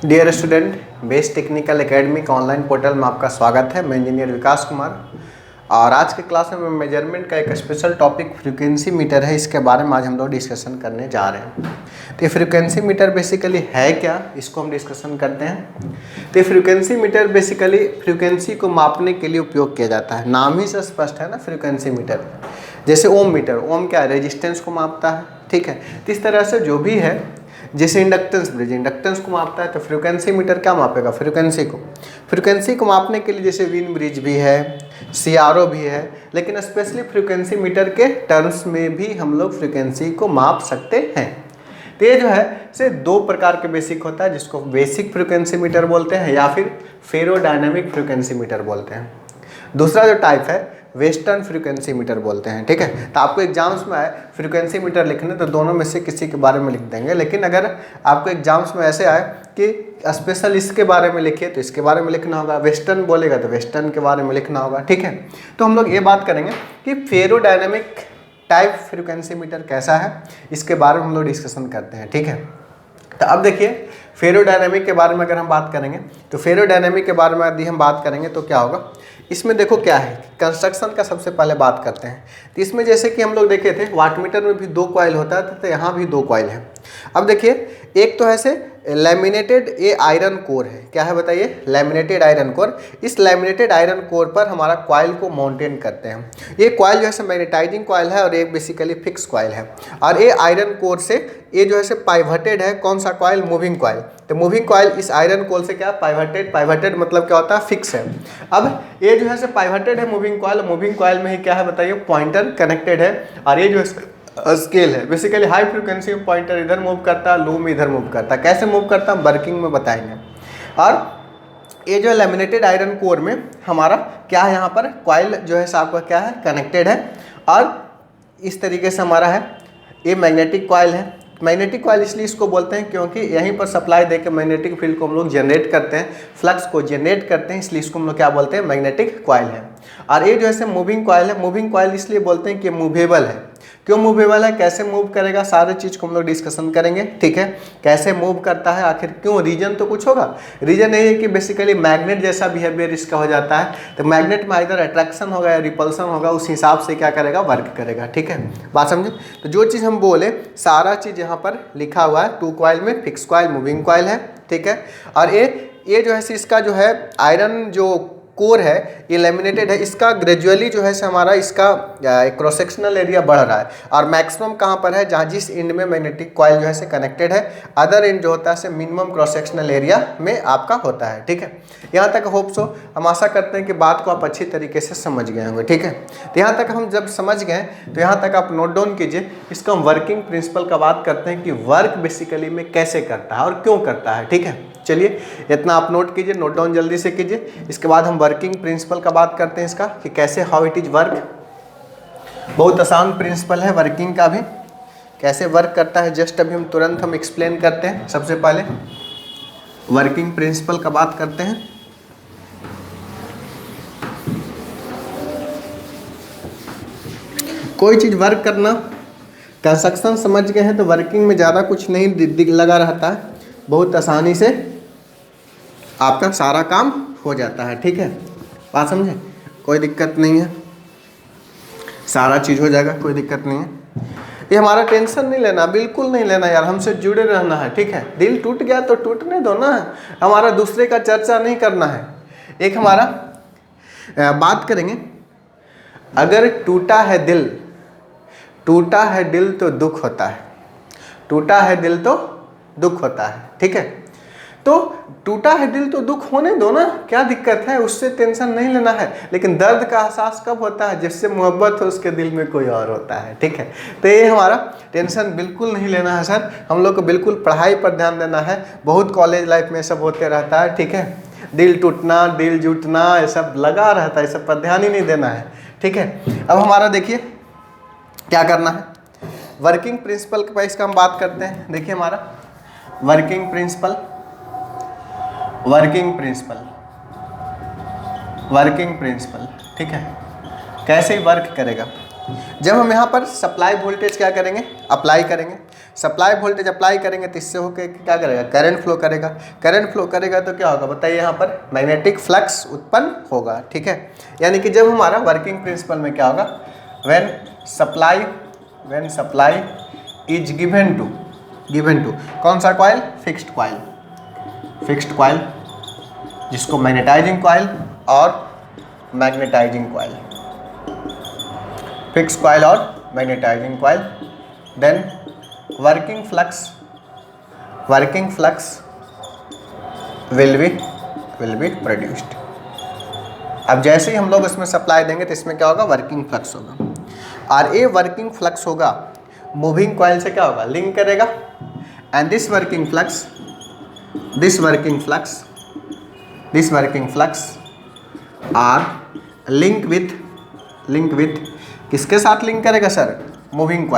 Dear student, best technical academy का online portal में आपका स्वागत है। मैं इंजीनियर विकास कुमार और आज के क्लास में मेजरमेंट का एक स्पेशल टॉपिक फ्रीक्वेंसी मीटर है। इसके बारे में आज हम लोग डिस्कशन करने जा रहे हैं। तो फ्रीक्वेंसी मीटर बेसिकली है क्या, इसको हम डिस्कशन करते हैं। तो फ्रीक्वेंसी मीटर बेसिकली फ्रीक्वेंसी को मापने के लिए उपयोग किया जाता है। नाम ही से स्पष्ट है ना, फ्रीक्वेंसी मीटर। जैसे ओम मीटर, ओम क्या है, रेजिस्टेंस को मापता है, ठीक है। तो इस तरह से जो भी है, जैसे इंडक्टेंस ब्रिज इंडक्टेंस को मापता है, तो फ्रीक्वेंसी मीटर क्या मापेगा, फ्रीक्वेंसी को मापने के लिए जैसे विन ब्रिज भी है, CRO भी है, लेकिन स्पेशली फ्रीक्वेंसी मीटर के टर्म्स में भी हम लोग फ्रीक्वेंसी को माप सकते हैं। तो ये जो है से दो प्रकार के बेसिक होता है, जिसको बेसिक फ्रीक्वेंसी मीटर बोलते हैं या फिर फेरोडायनामिक फ्रीक्वेंसी मीटर बोलते हैं। दूसरा जो टाइप है वेस्टर्न फ्रीक्वेंसी मीटर बोलते हैं, ठीक है। तो आपको एग्जाम्स में आए फ्रीक्वेंसी मीटर लिखने, तो दोनों में से किसी के बारे में लिख देंगे। लेकिन अगर आपको एग्जाम्स में ऐसे आए कि स्पेशल इसके बारे में लिखिए तो इसके बारे में लिखना होगा, वेस्टर्न बोलेगा तो वेस्टर्न के बारे में लिखना होगा, ठीक है। तो हम लोग ये बात करेंगे कि फेरोडायनामिक टाइप फ्रीक्वेंसी मीटर कैसा है, इसके बारे में हम लोग डिस्कशन करते हैं, ठीक है। तो अब देखिए फेरोडायनामिक के बारे में अगर हम बात करेंगे, तो फेरोडायनामिक के बारे में यदि हम बात करेंगे तो क्या होगा, इसमें देखो क्या है, कंस्ट्रक्शन का सबसे पहले बात करते हैं। तो इसमें जैसे कि हम लोग देखे थे वाटमीटर में भी 2 कॉइल होता है, तो यहाँ भी 2 कॉइल है। अब देखिए एक तो ऐसे लैमिनेटेड ये आयरन कोर है, क्या है बताइए, लैमिनेटेड आयरन कोर। इस लैमिनेटेड आयरन कोर पर हमारा कॉइल को माउंटेन करते हैं। ये कॉइल जो है मैग्नेटाइजिंग कॉइल है और ये बेसिकली फिक्स कॉइल है। और ये आयरन कोर से ये जो है पाइवटेड है, कौन सा कॉइल, मूविंग कॉइल। तो मूविंग कॉइल इस आयरन कोर से क्या पाइवटेड मतलब क्या होता है, फिक्स है। अब ये जो है पाइवटेड है मूविंग कॉइल में ही क्या है बताइए, पॉइंटर कनेक्टेड है। और ये जो है स्केल है, बेसिकली हाई फ्रीक्वेंसी में पॉइंटर इधर मूव करता है, लो में इधर मूव करता है। कैसे मूव करता है वर्किंग में बताएंगे। और ये जो लैमिनेटेड आयरन कोर में हमारा क्या है, यहाँ पर कॉइल जो है आपका क्या है, कनेक्टेड है। और इस तरीके से हमारा है ये मैग्नेटिक कॉइल है। मैग्नेटिक कॉइल इसलिए इसको बोलते हैं क्योंकि यहीं पर सप्लाई देकर मैग्नेटिक फील्ड को हम लोग जनरेट करते हैं, फ्लक्स को जनरेट करते हैं, इसलिए इसको हम लोग क्या बोलते हैं, मैग्नेटिक कॉइल है। और ये जो है मूविंग कॉइल है, मूविंग कॉइल इसलिए बोलते हैं कि मूवेबल है। क्यों मूवेबल है, कैसे मूव करेगा, सारे चीज़ को हम लोग डिस्कशन करेंगे, ठीक है। कैसे मूव करता है, आखिर क्यों, रीजन तो कुछ होगा। रीजन यही है कि बेसिकली मैग्नेट जैसा बिहेवियर इसका हो जाता है। तो मैग्नेट में इधर अट्रैक्शन होगा या रिपल्सन होगा, उस हिसाब से क्या करेगा, वर्क करेगा, ठीक है। बात समझे। तो जो चीज़ हम बोले सारा चीज़ यहाँ पर लिखा हुआ है। 2 कॉइल में फिक्स कॉइल, मूविंग कॉइल है, ठीक है। और ये जो है इसका जो है आयरन जो कोर है ये लैमिनेटेड है। इसका ग्रेजुअली जो है हमारा इसका क्रॉस सेक्शनल एरिया बढ़ रहा है। और मैक्सिमम कहाँ पर है, जहाँ जिस एंड में मैग्नेटिक कॉइल जो है कनेक्टेड है, अदर एंड जो होता है मिनिमम क्रॉस सेक्शनल एरिया में आपका होता है, ठीक है। यहाँ तक होप सो हम आशा करते हैं कि बात को आप अच्छी तरीके से समझ गए होंगे, ठीक है। तो यहाँ तक हम जब समझ गए तो यहाँ तक आप नोट डाउन कीजिए। इसको हम वर्किंग प्रिंसिपल का बात करते हैं कि वर्क बेसिकली में कैसे करता है और क्यों करता है, ठीक है। चलिए इतना आप नोट कीजिए, नोट डाउन जल्दी से कीजिए। इसके बाद हम वर्किंग प्रिंसिपल का बात करते हैं इसका, कि कैसे हाउ इट इज वर्क। बहुत आसान प्रिंसिपल है वर्किंग का भी, कैसे वर्क करता है जस्ट अभी हम तुरंत हम एक्सप्लेन करते हैं। सबसे पहले वर्किंग प्रिंसिपल का बात करते हैं। कोई चीज़ वर्क करना, कंस्ट्रक्शन समझ गए हैं तो वर्किंग में ज़्यादा कुछ नहीं लगा रहता है, बहुत आसानी से आपका सारा काम हो जाता है, ठीक है। बात समझे, कोई दिक्कत नहीं है, सारा चीज़ हो जाएगा, कोई दिक्कत नहीं है। ये हमारा टेंशन नहीं लेना, बिल्कुल नहीं लेना यार, हमसे जुड़े रहना है, ठीक है। दिल टूट गया तो टूटने दो ना, हमारा दूसरे का चर्चा नहीं करना है। एक हमारा बात करेंगे, अगर टूटा है दिल तो दुख होता है, टूटा है दिल तो दुख होता है, ठीक है। तो टूटा है दिल तो दुख होने दो ना, क्या दिक्कत है, उससे टेंशन नहीं लेना है। लेकिन दर्द का एहसास कब होता है, जिससे मोहब्बत हो उसके दिल में कोई और होता है, ठीक है। तो ये हमारा टेंशन बिल्कुल नहीं लेना है सर, हम लोग को बिल्कुल पढ़ाई पर ध्यान देना है। बहुत कॉलेज लाइफ में सब होते रहता है, ठीक है। दिल टूटना, दिल जुटना, ये सब लगा रहता है, सब पर ध्यान ही नहीं देना है, ठीक है। अब हमारा देखिए क्या करना है, वर्किंग प्रिंसिपल के पास का हम बात करते हैं। देखिए हमारा वर्किंग प्रिंसिपल, ठीक है। कैसे वर्क करेगा, जब हम यहाँ पर सप्लाई वोल्टेज क्या करेंगे, अप्लाई करेंगे, सप्लाई वोल्टेज अप्लाई करेंगे तो इससे होकर क्या करेगा, करंट फ्लो करेगा। करंट फ्लो करेगा तो क्या होगा बताइए, यहाँ पर मैग्नेटिक फ्लक्स उत्पन्न होगा, ठीक है। यानी कि जब हमारा वर्किंग प्रिंसिपल में क्या होगा, when supply is given to कौन सा कॉइल, फिक्स्ड कॉइल, जिसको मैग्नेटाइजिंग कॉइल और मैग्नेटाइजिंग कॉइल, फिक्स्ड कॉइल और magnetizing coil, then working flux will be produced. अब जैसे ही हम लोग इसमें सप्लाई देंगे तो इसमें क्या होगा, वर्किंग फ्लक्स होगा, और ये वर्किंग फ्लक्स होगा मूविंग कॉइल से क्या होगा, लिंक करेगा, and this working flux are link with किसके साथ लिंक करेगा सर, मूविंग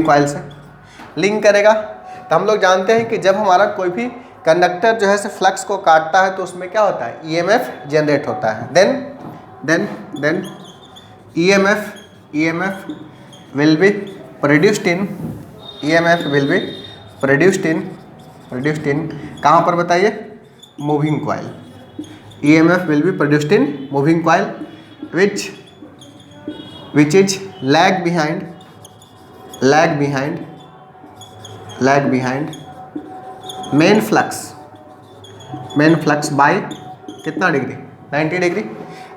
कॉइल से लिंक करेगा। तो हम लोग जानते हैं कि जब हमारा कोई भी कंडक्टर जो है से फ्लक्स को काटता है तो उसमें क्या होता है, ईएमएफ जनरेट होता है। Then EMF will be produced in कहाँ पर बताइए, moving coil. EMF will be produced in moving coil which is lag behind main flux by कितना डिग्री, 90 डिग्री।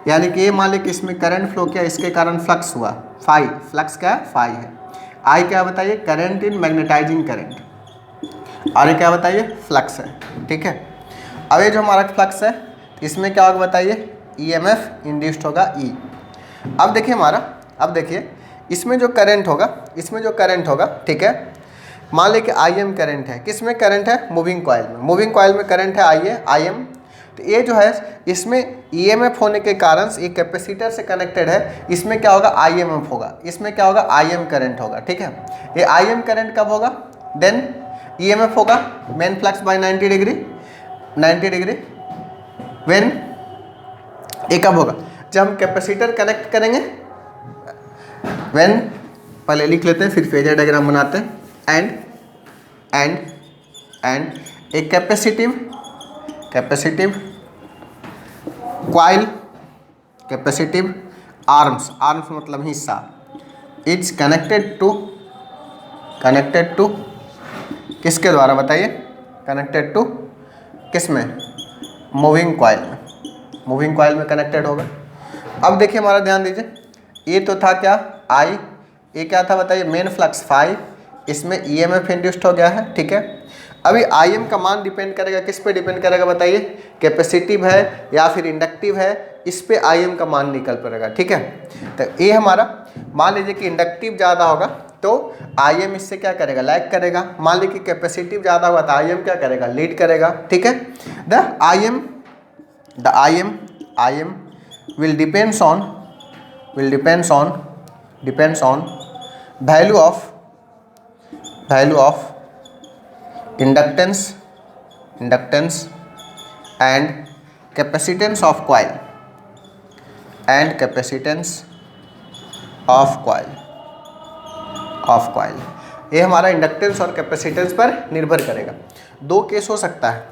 यानी कि ये मान लीजिए कि इसमें करंट फ्लो किया, इसके कारण फ्लक्स हुआ फाई, फ्लक्स क्या है, फाई है। आई क्या बताइए, करंट इन मैग्नेटाइजिंग करंट, और ये क्या बताइए, फ्लक्स है, ठीक है। अब ये जो हमारा फ्लक्स है इसमें क्या होगा बताइए, ईएमएफ इंड्यूस्ड होगा, ई। अब देखिए इसमें जो करंट होगा, ठीक है, मान लीजिए कि आई एम करंट है, किसमें करंट है, मूविंग कॉइल में करंट है आई एम। तो ये जो है इसमें ईएमएफ होने के कारण ये कैपेसिटर से कनेक्टेड है, इसमें क्या होगा, आईएमएफ होगा, इसमें क्या होगा, आईएम करंट होगा, ठीक है। ये आईएम करंट कब होगा, देन ईएमएफ होगा main flux by 90 degree when, ये कब होगा, जब हम कैपेसिटर कनेक्ट करेंगे, व्हेन, पहले लिख लेते हैं फिर फेजर डायग्राम बनाते हैं, एंड एक कैपेसिटिव आर्म्स मतलब हिस्सा, इज कनेक्टेड टू किसके द्वारा बताइए, कनेक्टेड टू किसमें, मूविंग कॉइल में कनेक्टेड होगा। अब देखिए हमारा ध्यान दीजिए, ये तो था क्या, आई, ये क्या था बताइए, मेन फ्लक्स फाई, इसमें ईएमएफ इंड्यूस्ड हो गया है, ठीक है। अभी आईएम का मान डिपेंड करेगा, किस पे डिपेंड करेगा बताइए, कैपेसिटिव है या फिर इंडक्टिव है, इस पे आईएम का मान निकल पड़ेगा, ठीक है। तो ये हमारा, मान लीजिए कि इंडक्टिव ज़्यादा होगा तो आईएम इससे क्या करेगा, लैग करेगा। मान लीजिए कि कैपेसिटिव ज़्यादा होगा तो आईएम क्या करेगा, लीड करेगा, ठीक है। The I M will depends on value of inductance and capacitance of coil ये हमारा इंडक्टेंस और कैपेसिटेंस पर निर्भर करेगा। दो केस हो सकता है,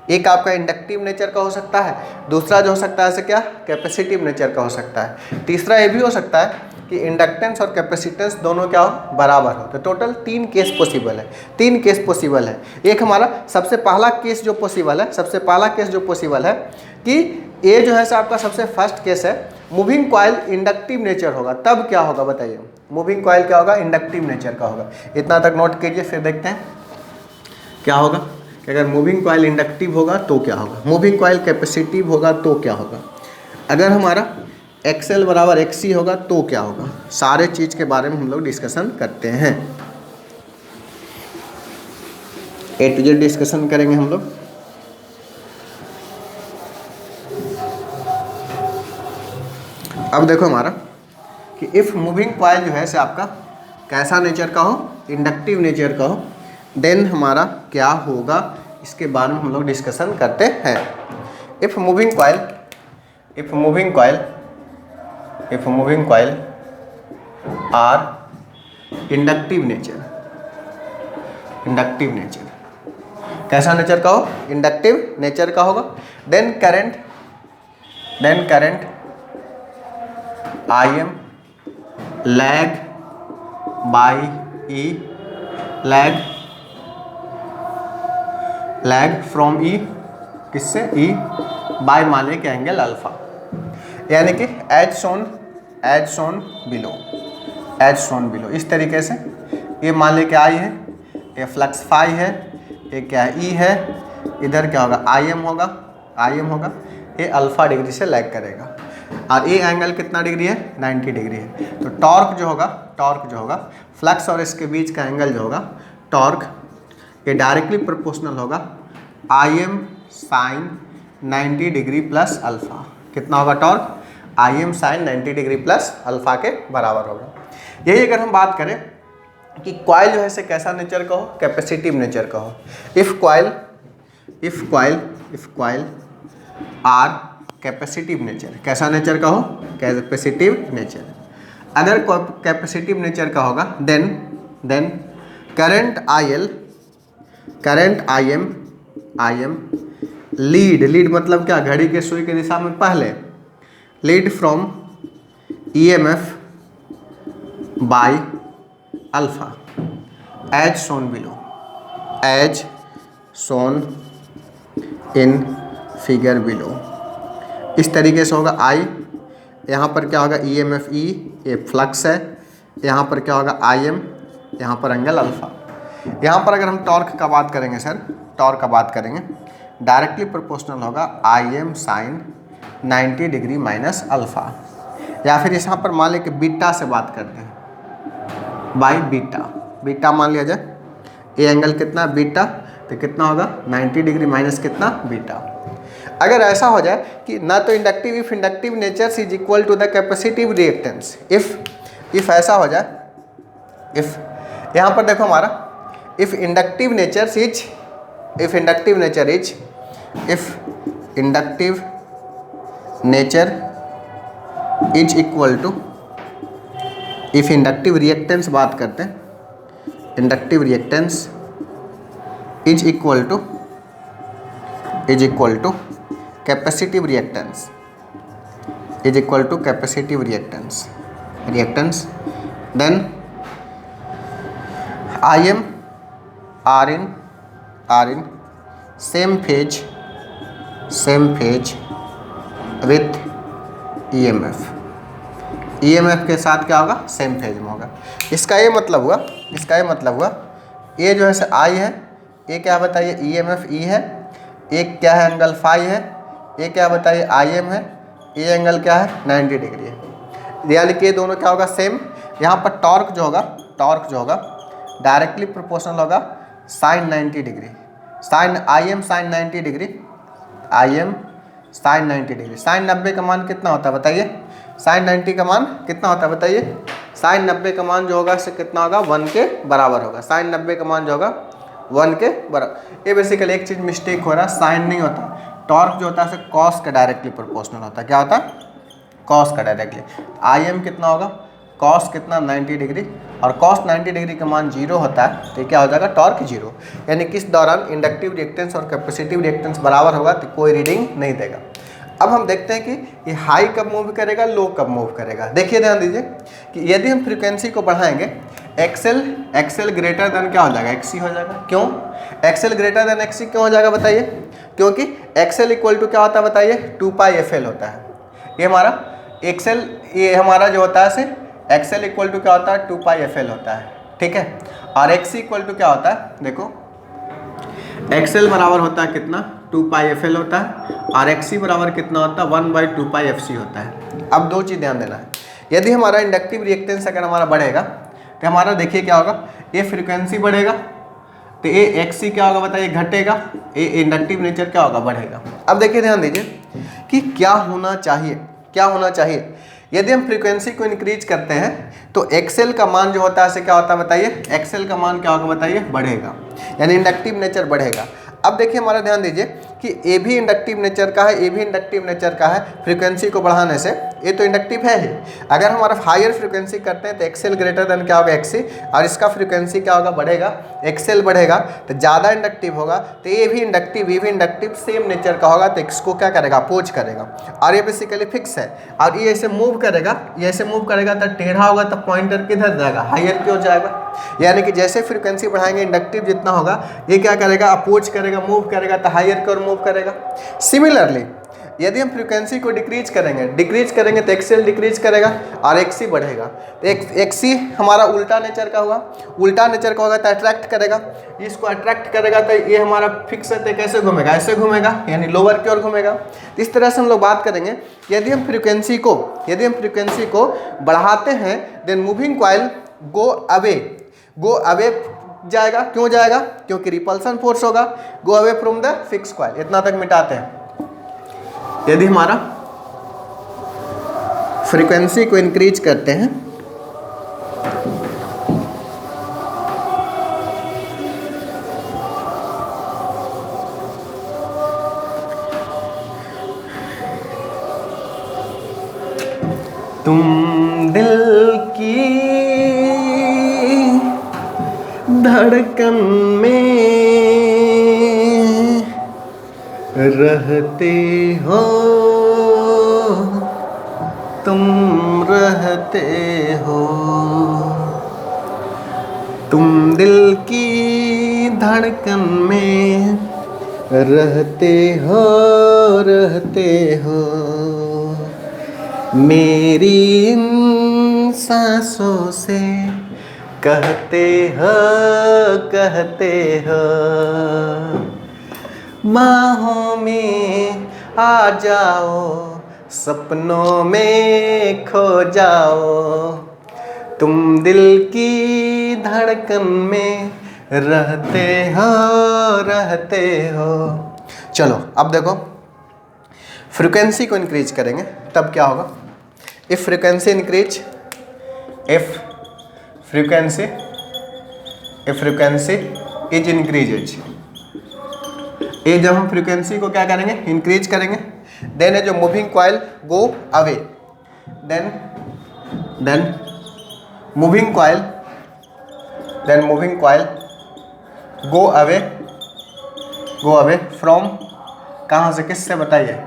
एक आपका इंडक्टिव नेचर का हो सकता है, दूसरा जो हो सकता है ऐसे क्या, कैपेसिटिव नेचर का हो सकता है। तीसरा ये भी हो सकता है कि इंडक्टेंस और कैपेसिटेंस दोनों क्या हो, बराबर हो। तो टोटल 3 केस पॉसिबल है। एक हमारा सबसे पहला केस जो पॉसिबल है कि ये जो है आपका सबसे फर्स्ट केस है, मूविंग कॉइल इंडक्टिव नेचर होगा, तब क्या होगा बताइए, मूविंग कॉइल क्या होगा, इंडक्टिव नेचर का होगा। इतना तक नोट कीजिए, फिर देखते हैं क्या होगा कि अगर मूविंग कॉइल इंडक्टिव होगा तो क्या होगा, मूविंग कॉइल कैपेसिटिव होगा तो क्या होगा, अगर हमारा XL बराबर XC होगा तो क्या होगा। सारे चीज़ के बारे में हम लोग डिस्कशन करते हैं, A to Z डिस्कशन करेंगे हम लोग। अब देखो हमारा कि इफ़ मूविंग कॉइल जो है से आपका कैसा नेचर का हो, इंडक्टिव नेचर का हो, देन हमारा क्या होगा, इसके बारे में हम लोग डिस्कशन करते हैं। If moving coil are inductive nature, inductive nature. कैसा नेचर का हो? इंडक्टिव नेचर का होगा। Then current Im lag by E, lag from E, किससे? E बाय मान लें कि एंगल अल्फा, यानी कि एज शोन बिलो। इस तरीके से ये मान लें कि I है, ये फ्लक्स फाई है, ये क्या है? E है, इधर क्या होगा? Im होगा, ये अल्फा डिग्री से लैग करेगा और ये एंगल कितना डिग्री है? 90 डिग्री है। तो टॉर्क जो होगा फ्लक्स और इसके बीच का एंगल जो होगा टॉर्क, ये डायरेक्टली प्रोपोर्शनल होगा Im sine 90 degree plus alpha. कितना होगा torque? Im sine 90 degree plus alpha के बराबर होगा। यही अगर हम बात करें कि कॉइल जो है से कैसा नेचर का हो? कैपेसिटिव नेचर का हो। If coil are capacitive nature, कैसा नेचर का हो? Capacitive nature. अगर कैपेसिटिव नेचर का होगा देन करंट Im लीड मतलब क्या? घड़ी के सुई की दिशा में पहले, lead from EMF by alpha as shown in figure below. इस तरीके से होगा I, यहाँ पर क्या होगा? EMF E, ये फ्लक्स है, यहाँ पर क्या होगा? Im, यहाँ पर एंगल अल्फा। यहाँ पर अगर हम टॉर्क का बात करेंगे डायरेक्टली प्रोपोर्शनल होगा Im sine 90 degree minus alpha. या फिर यहाँ पर मान लें कि बीटा से बात करते हैं, बाई बीटा मान लिया जाए, ये एंगल कितना? बीटा, तो कितना होगा? 90 डिग्री माइनस कितना? बीटा। अगर ऐसा हो जाए कि ना तो inductive, if inductive nature is equal to the capacitive reactance, if ऐसा हो जाए, इफ यहाँ पर देखो हमारा if inductive nature is equal to, if inductive reactance बात करते हैं, inductive reactance is equal to capacitive reactance, then Im are in same phase with EMF के साथ क्या होगा? सेम फेज में होगा। इसका ये मतलब हुआ ये जो है से I है, ये क्या बताइए? EMF E है, एक क्या है? एंगल फाई है, ये क्या बताइए? Im है, ये एंगल क्या है? 90 डिग्री है, यानी कि ये दोनों क्या होगा? सेम। यहाँ पर टॉर्क जो होगा डायरेक्टली प्रोपोर्शनल होगा sine 90 degree, Im sine 90 degree, sine 90 का मान कितना होता है बताइए? साइन 90 का मान कितना होता है बताइए? साइन 90 का मान जो होगा से कितना होगा? 1 के बराबर होगा। साइन 90 का मान जो होगा 1 के बराबर। ये बेसिकली एक चीज़ मिस्टेक हो रहा है, साइन नहीं होता, टॉर्क जो होता है कॉस का डायरेक्टली प्रोपोर्शनल होता है। क्या होता है? कॉस का डायरेक्टली। Im कितना होगा? कॉस कितना? 90 डिग्री, और कॉस 90 डिग्री का मान 0 होता है, तो क्या हो जाएगा? टॉर्क 0। यानी किस दौरान इंडक्टिव रिएक्टेंस और कैपेसिटिव रिएक्टेंस बराबर होगा तो कोई रीडिंग नहीं देगा। अब हम देखते हैं कि ये हाई कब मूव करेगा, लो कब मूव करेगा। देखिए ध्यान दीजिए कि यदि हम फ्रीक्वेंसी को बढ़ाएंगे, एक्सएल ग्रेटर देन क्या हो जाएगा? एक्सी हो जाएगा। क्यों एक्सएल ग्रेटर देन एक्सी क्यों हो जाएगा बताइए? क्योंकि एक्सएल इक्वल टू क्या होता है बताइए? 2πfl होता है। ये हमारा एक्सएल, ये हमारा जो होता है एक्सएल इक्वल टू क्या होता है? 2πfl होता है, ठीक है। और एक्सी इक्वल टू क्या होता है? देखो एक्सएल बराबर होता है कितना? 2πfl होता है, और एक्सी बराबर कितना होता है? 1/2πfc होता है। अब दो चीज़ ध्यान देना है, यदि हमारा इंडक्टिव रिएक्टेंस अगर हमारा बढ़ेगा तो हमारा देखिए क्या होगा? ये फ्रीक्वेंसी बढ़ेगा तो ये एक्सी क्या होगा बताइए? घटेगा। ये इंडक्टिव नेचर क्या होगा? बढ़ेगा। अब देखिए ध्यान दीजिए कि क्या होना चाहिए यदि हम फ्रीक्वेंसी को इंक्रीज करते हैं तो एक्सएल का मान जो होता है क्या होता है बताइए? एक्सएल का मान क्या होगा बताइए? बढ़ेगा, यानी इंडक्टिव नेचर बढ़ेगा। अब देखिए हमारा ध्यान दीजिए कि ए भी इंडक्टिव नेचर का है, ए भी इंडक्टिव नेचर का है, फ्रीक्वेंसी को बढ़ाने से ये तो इंडक्टिव है ही। अगर हम हायर फ्रीक्वेंसी करते हैं तो एक्सएल ग्रेटर देन क्या होगा एक्सी, और इसका फ्रीक्वेंसी क्या होगा बढ़ेगा, एक्सएल बढ़ेगा तो ज़्यादा इंडक्टिव होगा, तो ये भी इंडक्टिव ये भी इंडक्टिव सेम नेचर का होगा, तो इसको क्या करेगा अपोज करेगा। और ये बेसिकली फिक्स है, और ये ऐसे मूव करेगा, ये ऐसे मूव करेगा तो टेढ़ा होगा, तो पॉइंटर किधर जाएगा, हायर की ओर जाएगा। यानी कि जैसे फ्रीक्वेंसी बढ़ाएंगे इंडक्टिव जितना होगा ये क्या करेगा अपोज करेगा, मूव करेगा, तो हायर की ओर मूव करेगा। सिमिलरली यदि हम फ्रीक्वेंसी को डिक्रीज करेंगे तो एक्सएल डिक्रीज करेगा और एक्सी बढ़ेगा। तो एक्सी हमारा उल्टा नेचर का हुआ, उल्टा नेचर का होगा तो अट्रैक्ट करेगा, इसको अट्रैक्ट करेगा तो ये हमारा फिक्स है, तो कैसे घूमेगा, ऐसे घूमेगा, यानी लोअर की ओर घूमेगा। तो इस तरह से हम लोग बात करेंगे। यदि हम फ्रीक्वेंसी को बढ़ाते हैं then moving coil go away जाएगा। क्यों जाएगा, क्योंकि रिपल्सन फोर्स होगा, go away from the fix coil. इतना तक मिटाते हैं। यदि हमारा फ्रीक्वेंसी को इंक्रीज करते हैं तुम दिल की धड़कन में रहते हो, तुम रहते हो, तुम दिल की धड़कन में रहते हो, मेरी इन सांसों से कहते हो, बाहों में आ जाओ, सपनों में खो जाओ, तुम दिल की धड़कन में रहते हो। चलो अब देखो, फ्रीक्वेंसी को इंक्रीज करेंगे तब क्या होगा। इफ फ्रीक्वेंसी इज इंक्रीजेज, ये जब हम फ्रीक्वेंसी को क्या करेंगे इंक्रीज करेंगे, देन है जो moving coil go away, then moving coil go away from, कहाँ से, किससे बताइए,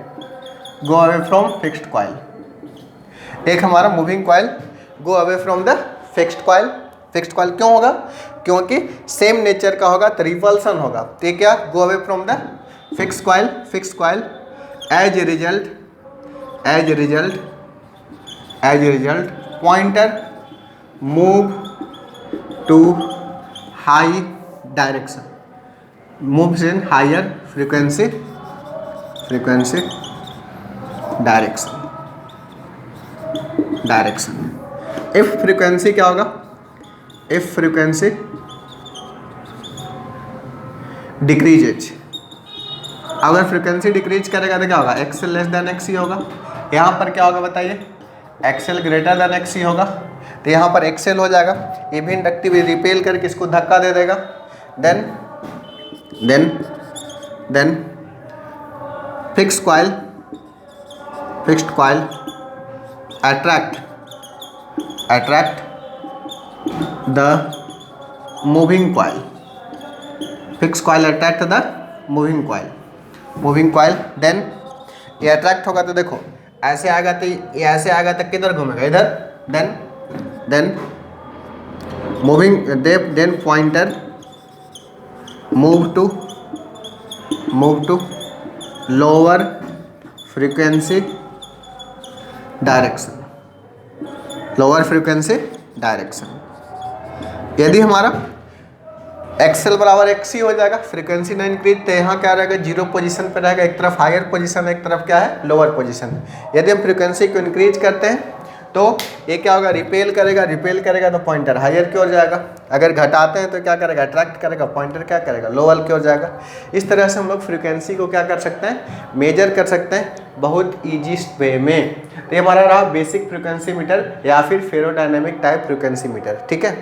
go away from fixed coil. एक हमारा moving coil go away from the fixed coil क्यों होगा, क्योंकि सेम नेचर का होगा तो रिपल्सन होगा, तो क्या go away from the fixed coil. As a result pointer move to high direction, moves in higher frequency direction. If frequency क्या होगा, इफ फ्रीक्वेंसी डिक्रीजेज, अगर फ्रीक्वेंसी डिक्रीज करेगा तो क्या होगा, एक्सएल लेस देन एक्सी होगा। यहाँ पर क्या होगा बताइए, एक्सएल ग्रेटर देन एक्सी होगा, तो यहाँ पर एक्सएल हो जाएगा, ये भी इंडक्टिव रिपेल करके इसको धक्का दे देगा। Then fixed coil attract the moving coil, fixed coil attract the moving coil, then ये अट्रैक्ट होगा तो देखो ऐसे आएगा, तो ये ऐसे आएगा तो किधर घूमेगा, इधर, then pointer move to lower frequency direction. यदि हमारा एक्सएल बराबर एक्सी हो जाएगा, फ्रीक्वेंसी ना इंक्रीज, तो यहाँ क्या रहेगा, जीरो पोजीशन पे रहेगा, एक तरफ हायर पोजीशन, एक तरफ क्या है लोअर पोजीशन। यदि हम फ्रीक्वेंसी को इंक्रीज करते हैं तो ये क्या होगा, रिपेल करेगा तो पॉइंटर हायर की ओर जाएगा, अगर घटाते हैं तो क्या करेगा, अट्रैक्ट करेगा, पॉइंटर क्या करेगा, लोअर की ओर जाएगा। इस तरह से हम लोग फ्रीक्वेंसी को क्या कर सकते हैं, मेजर कर सकते हैं बहुत ईजीस्ट वे में। तो ये हमारा रहा बेसिक फ्रीक्वेंसी मीटर या फिर फेरोडायनेमिक टाइप फ्रीक्वेंसी मीटर, ठीक है।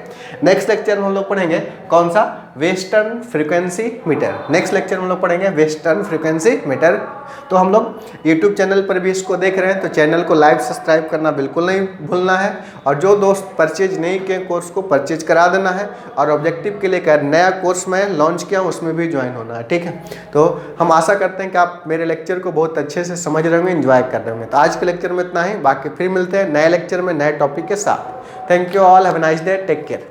नेक्स्ट लेक्चर में हम लोग पढ़ेंगे कौन सा, western frequency meter. Next lecture में हम लोग पढ़ेंगे वेस्टर्न फ्रीक्वेंसी मीटर। तो हम लोग यूट्यूब चैनल पर भी इसको देख रहे हैं तो चैनल को लाइक सब्सक्राइब करना बिल्कुल नहीं भूलना है, और जो दोस्त परचेज नहीं किए कोर्स को परचेज करा देना है, और ऑब्जेक्टिव के लिए एक नया कोर्स मैं लॉन्च किया उसमें भी ज्वाइन होना है, ठीक है। तो हम आशा करते हैं कि आप मेरे लेक्चर को बहुत अच्छे से समझ रहे होंगे, एंजॉय कर रहे होंगे। तो आज के लेक्चर में इतना ही, बाकी फिर मिलते हैं नए लेक्चर में नए टॉपिक के साथ। Thank you all, have a nice day, take care.